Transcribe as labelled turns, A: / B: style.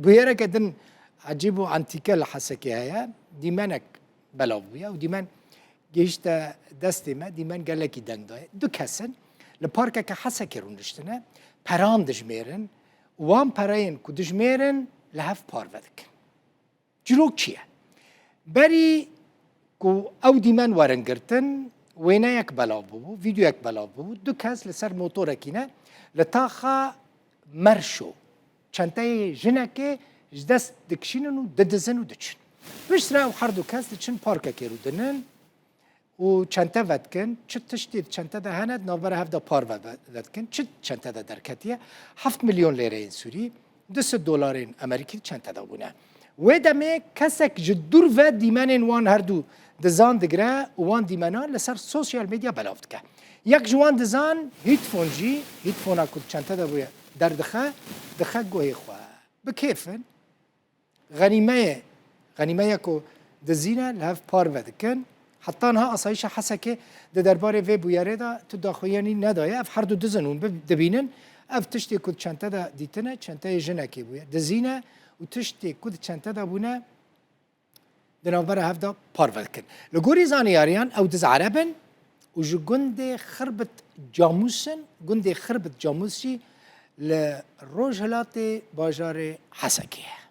A: بویره کدن عجیب و انتیکه لحسکی هیا دیمنک بلاو بیا و دیمن گیشت دستی ما دیمن گلکی دنگ دای دو کسن لپارک که حسکی رونشتنه پران دجمیرن وان پراین که دجمیرن لحف پار ودکن جلوک چیه؟ بری که او دیمن ورنگرتن وینا یک بلاو بو ویدیو یک بلاو بو دو کس لسر موتور کینه لطاخه مرشو چنته جنکه دست دکشینن و ددزن و دچن بشتره و هر دو کس دچن پارکه که رو دنن و چنته ودکن چه تشتید چنته ده هند نوبره هفته پار ودکن چه چنته ده درکتیه 7 میلیون لیره این سوری $200 امریکی چنته ده بونه و دمه کسک جدور و دیمن وان هر دو دزان دگره وان دیمنان لسر سوشیال میدیا بلافت که یک جوان دزان هیدفون جی هیدفون اکود چنته ده بویا در دخه گوهی خواه بکیفن غنیمه کو دزینه لحف پار ودکن حتی انها اصایش حسکه ده درباره وی بویاره دا تو داخویانی ندایه اف هر دو دزنون دبینن اف تشتی کود چنته ده دیتنه چنته جنه که بویا دزینه و تشتی کود چنته ده بونه دنابره هفته پار ودکن لگوری زانیاریان او دز عربن و جو گنده خربت جاموسن گنده خربت جاموسی لروج هلات باجار حسکیه